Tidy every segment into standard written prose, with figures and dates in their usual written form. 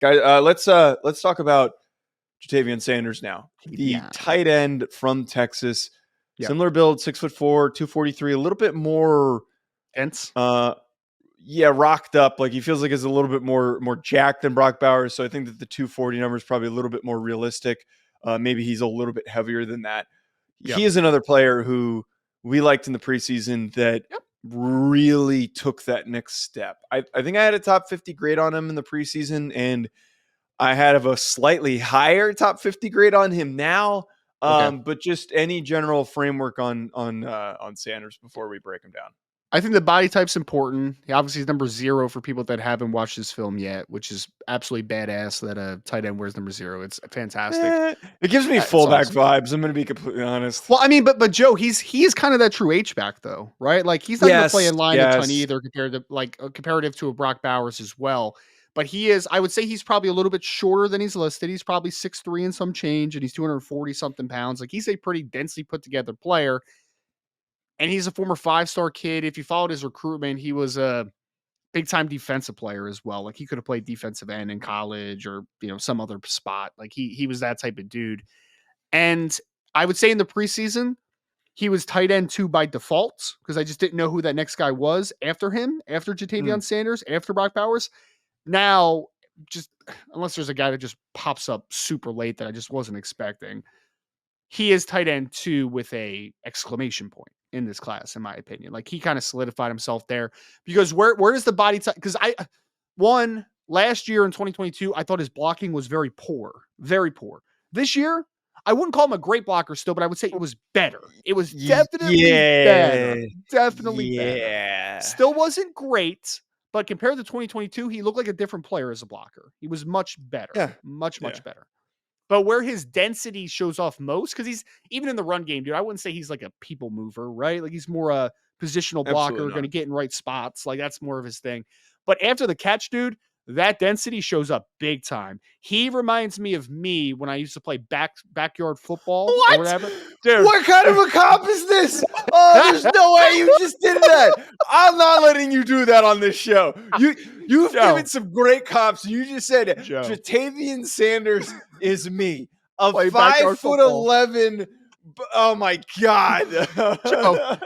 Guys, let's talk about Jatavian Sanders now. The tight end from Texas, similar build, 6'4", 243, a little bit more dense. Rocked up. Like he feels like he's a little bit more jacked than Brock Bowers. So I think that the 240 number is probably a little bit more realistic. Maybe he's a little bit heavier than that. Yep. He is another player who we liked in the preseason that really took that next step. I think I had a top 50 grade on him in the preseason, and I had a slightly higher top 50 grade on him now. But just any general framework on Sanders before we break him down. I think the body type's important. He obviously is number 0 for people that haven't watched this film yet, which is absolutely badass that a tight end wears number 0. It's fantastic. It gives me fullback vibes. I'm going to be completely honest. Well, I mean, but Joe, he is kind of that true H-back though, right? Like he's not going to play in line a ton either comparative to a Brock Bowers as well. But he is, I would say he's probably a little bit shorter than he's listed. He's probably 6'3" and some change, and he's 240 something pounds. Like he's a pretty densely put together player. And he's a former 5-star kid. If you followed his recruitment, he was a big-time defensive player as well. Like he could have played defensive end in college or, some other spot. Like he was that type of dude. And I would say in the preseason, he was tight end 2 by default because I just didn't know who that next guy was after him, after Jatavian Sanders, after Brock Bowers. Now, just unless there's a guy that just pops up super late that I just wasn't expecting, he is tight end 2 with a exclamation point in this class, in my opinion. Like he kind of solidified himself there because where does the body type? Because last year in 2022, I thought his blocking was very poor. This year, I wouldn't call him a great blocker still, but I would say it was better. It was definitely better. Definitely better. Still wasn't great, but compared to 2022, he looked like a different player as a blocker. He was much better. Yeah. Much better. But where his density shows off most, because he's even in the run game, dude, I wouldn't say he's like a people mover, right? Like he's more a positional blocker, going to get in right spots. Like that's more of his thing. But after the catch, dude, that density shows up big time. He reminds me of me when I used to play backyard football or whatever. Dude. What kind of a comp is this? Oh, there's no way you just did that. I'm not letting you do that on this show. You've given some great comps. You just said Jatavian Sanders is me. A 5'11". Oh my God. Joe,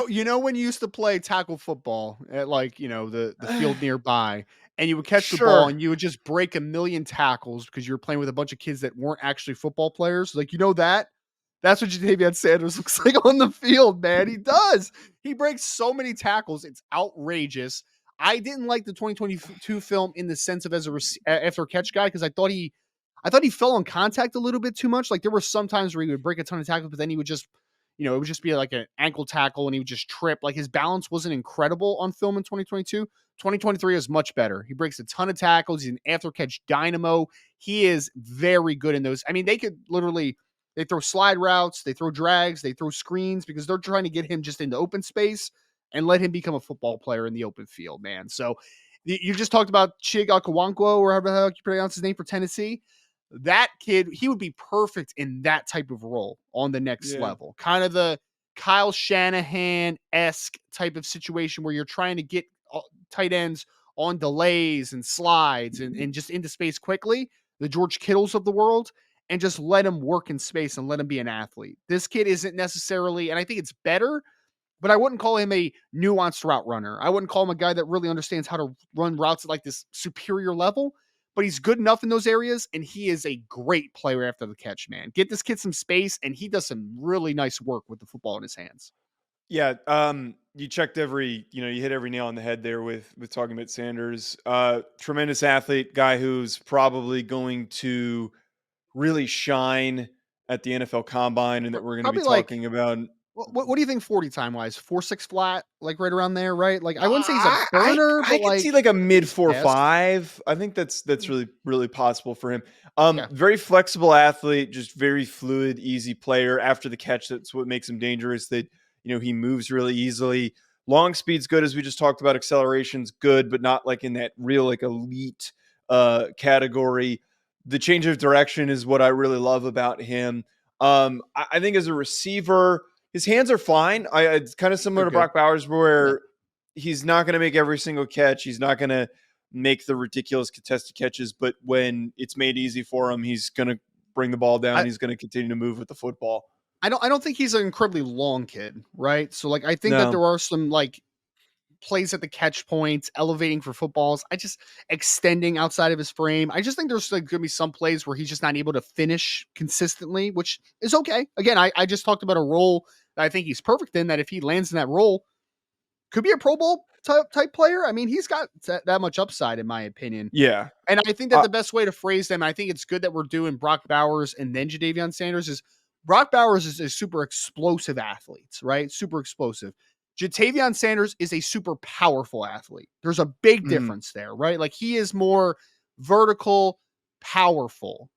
you know when you used to play tackle football at the field nearby, and you would catch the ball and you would just break a million tackles because you were playing with a bunch of kids that weren't actually football players. Like, that's what Jatavian Sanders looks like on the field, man. He does. He breaks so many tackles. It's outrageous. I didn't like the 2022 film in the sense of as a after catch guy because I thought he fell on contact a little bit too much. Like there were some times where he would break a ton of tackles, but then he would just, it would just be like an ankle tackle and he would just trip. Like his balance wasn't incredible on film in 2022. 2023 is much better. He breaks a ton of tackles. He's an after catch dynamo. He is very good in those. I mean, they throw slide routes, they throw drags, they throw screens because they're trying to get him just into open space and let him become a football player in the open field, man. So you just talked about Chig Akawankwo, or however the heck you pronounce his name, for Tennessee. That kid, he would be perfect in that type of role on the next level. Kind of the Kyle Shanahan-esque type of situation where you're trying to get tight ends on delays and slides and just into space quickly, the George Kittles of the world, and just let him work in space and let him be an athlete. This kid isn't necessarily, and I think it's better, but I wouldn't call him a nuanced route runner. I wouldn't call him a guy that really understands how to run routes at like this superior level, but he's good enough in those areas, and he is a great player after the catch, man. Get this kid some space, and he does some really nice work with the football in his hands. Yeah, you checked you hit every nail on the head there with talking about Sanders. Tremendous athlete, guy who's probably going to really shine at the NFL Combine, and that we're going to be talking about. What do you think 40 time wise? 4.6 flat, like right around there, right? Like I wouldn't say he's a burner, I can see like a mid 4.5. I think that's really, really possible for him. Very flexible athlete, just very fluid, easy player. After the catch, that's what makes him dangerous. That he moves really easily. Long speed's good, as we just talked about. Acceleration's good, but not like in that real like elite category. The change of direction is what I really love about him. I think as a receiver, his hands are fine. It's kind of similar to Brock Bowers, where he's not going to make every single catch. He's not going to make the ridiculous contested catches, but when it's made easy for him, he's going to bring the ball down. He's going to continue to move with the football. I don't think he's an incredibly long kid, right? So like I think that No. there are some like plays at the catch points, elevating for footballs. I just extending outside of his frame. I just think there's like going to be some plays where he's just not able to finish consistently, which is okay. Again, I just talked about a role that I think he's perfect in. That if he lands in that role, could be a Pro Bowl type player. I mean, he's got that much upside, in my opinion. Yeah. And I think that the best way to phrase them, I think it's good that we're doing Brock Bowers and then Jadeveon Sanders, is Brock Bowers is a super explosive athlete, right? Super explosive. Jatavion Sanders is a super powerful athlete. There's a big difference there, right? Like he is more vertical, powerful,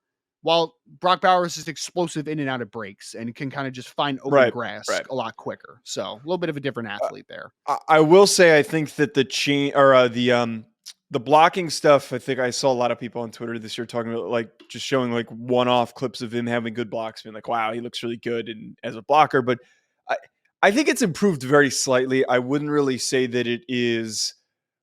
while Brock Bowers is explosive in and out of breaks and can kind of just find open grass a lot quicker. So a little bit of a different athlete there. I will say, I think that the blocking stuff, I think I saw a lot of people on Twitter this year talking about like just showing like one-off clips of him having good blocks, being like, wow, he looks really good as a blocker. But I think it's improved very slightly. I wouldn't really say that it is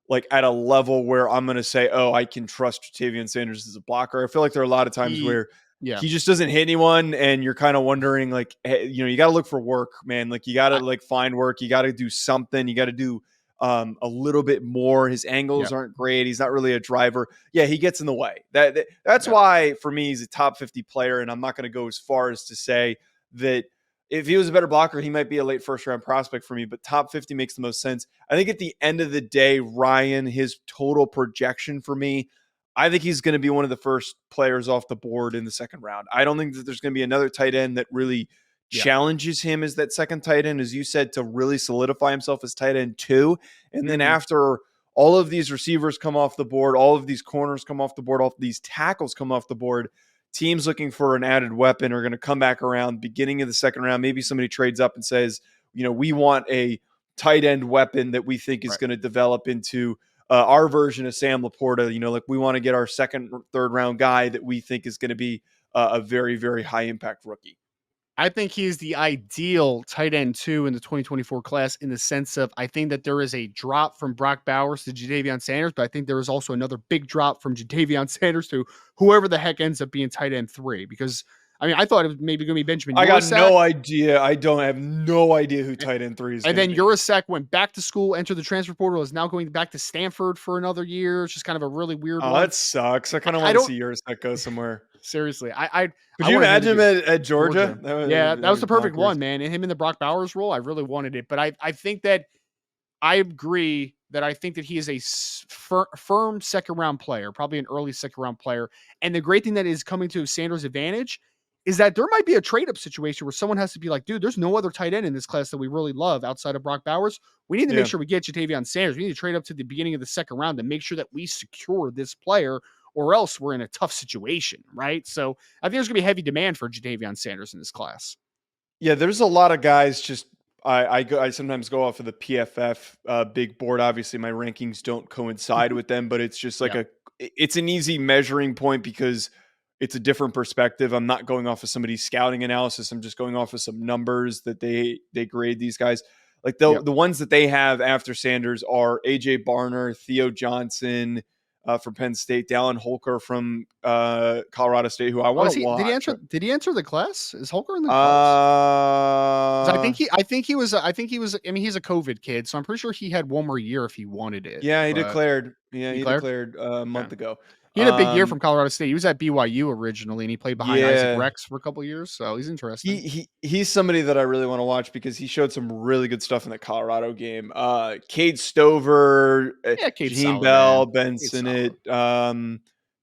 like at a level where I'm going to say, oh, I can trust Jatavion Sanders as a blocker. I feel like there are a lot of times where he just doesn't hit anyone, and you're kind of wondering, like, hey, you got to look for work, man. Like, you got to like find work. You got to do something. You got to do a little bit more. His angles aren't great. He's not really a driver. Yeah, he gets in the way. That's why for me he's a top 50 player, and I'm not going to go as far as to say that if he was a better blocker, he might be a late first round prospect for me, but top 50 makes the most sense. I think at the end of the day, Ryan, his total projection for me, I think he's going to be one of the first players off the board in the second round. I don't think that there's going to be another tight end that really challenges him as that second tight end, as you said, to really solidify himself as tight end 2. And then after all of these receivers come off the board, all of these corners come off the board, all of these tackles come off the board, teams looking for an added weapon are going to come back around beginning of the second round. Maybe somebody trades up and says, we want a tight end weapon that we think is going to develop into our version of Sam Laporta. Like we want to get our second, third round guy that we think is going to be a very, very high impact rookie. I think he's the ideal tight end 2 in the 2024 class, in the sense of, I think that there is a drop from Brock Bowers to Jatavion Sanders, but I think there is also another big drop from Jatavion Sanders to whoever the heck ends up being tight end 3. Because I mean, I thought it was maybe going to be Benjamin. I got no idea. I have no idea who tight end 3 is. And then Urasek went back to school, entered the transfer portal, is now going back to Stanford for another year. It's just kind of a really weird one. That sucks. I kind of want to see Urasek go somewhere. Seriously, could you imagine him at Georgia? That was the perfect one, man. And him in the Brock Bowers role, I really wanted it. But I think that I agree that I think that he is a firm second round player, probably an early second round player. And the great thing that is coming to Sanders' advantage is that there might be a trade up situation where someone has to be like, dude, there's no other tight end in this class that we really love outside of Brock Bowers. We need to make sure we get Jatavion Sanders. We need to trade up to the beginning of the second round to make sure that we secure this player, or else we're in a tough situation, right? So I think there's going to be heavy demand for Jatavion Sanders in this class. Yeah, there's a lot of guys just I sometimes go off of the PFF big board. Obviously, my rankings don't coincide with them, but it's just like it's an easy measuring point because it's a different perspective. I'm not going off of somebody's scouting analysis. I'm just going off of some numbers that they grade these guys. Like the ones that they have after Sanders are AJ Barner, Theo Johnson from Penn State, Dallin Holker from Colorado State, who I want to watch. Did he enter the class? Is Holker in the class? I think he was. I mean, he's a COVID kid, so I'm pretty sure he had one more year if he wanted it. Yeah, he declared. Yeah, he declared a month ago. He had a big year from Colorado State. He was at BYU originally, and he played behind Isaac Rex for a couple of years. So he's interesting. He's somebody that I really want to watch because he showed some really good stuff in the Colorado game. Cade Stover, Jaheim Bell, Ben Sinnott,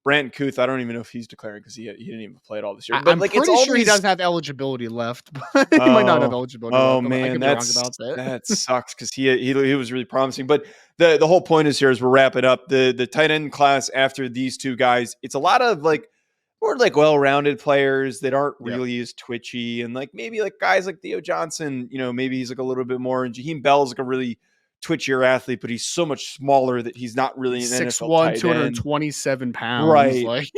Brant Kuth. I don't even know if he's declaring because he didn't even play at all this year. But I'm pretty sure he doesn't have eligibility left. But he might not have eligibility left. Oh man, that sucks because he was really promising. But the whole point is here as we're wrapping up the tight end class after these two guys. It's a lot of like more like well-rounded players that aren't really as twitchy, and like maybe like guys like Theo Johnson. Maybe he's like a little bit more, and Jaheim Bell's like a really twitchier athlete, but he's so much smaller that he's not really an 6'1", 227 pounds. Right. Like,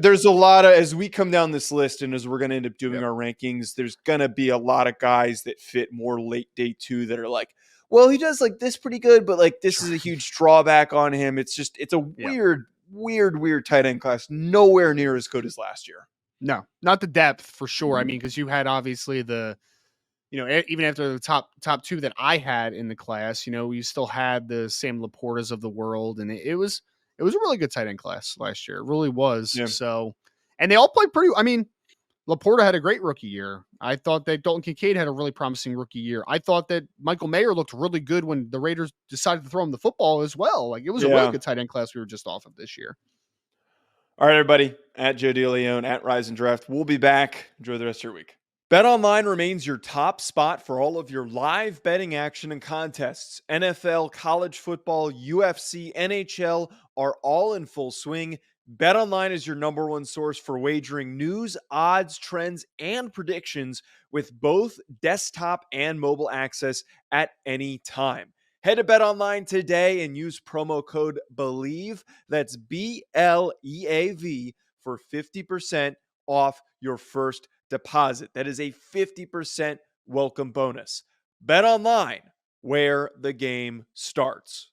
there's a lot of, as we come down this list and as we're going to end up doing our rankings, there's going to be a lot of guys that fit more late day 2 that are like, well, he does like this pretty good, but like this is a Sure. huge drawback on him. It's a Yeah. weird tight end class. Nowhere near as good as last year. No, not the depth for sure. I mean, because you had obviously even after the top two that I had in the class, you still had the Sam Laportas of the world, and it was a really good tight end class last year. It really was. Yeah. So, and they all played pretty. I mean, Laporta had a great rookie year. I thought that Dalton Kincaid had a really promising rookie year. I thought that Michael Mayer looked really good when the Raiders decided to throw him the football as well. Like it was a really Yeah. good tight end class we were just off of this year. All right, everybody. At Joe DeLeone, at Rise and Draft. We'll be back. Enjoy the rest of your week. BetOnline remains your top spot for all of your live betting action and contests. NFL, college football, UFC, NHL are all in full swing. BetOnline is your number one source for wagering news, odds, trends, and predictions with both desktop and mobile access at any time. Head to BetOnline today and use promo code BELIEVE. That's BLEAV for 50% off your first deposit. That is a 50% welcome bonus. Bet online, where the game starts.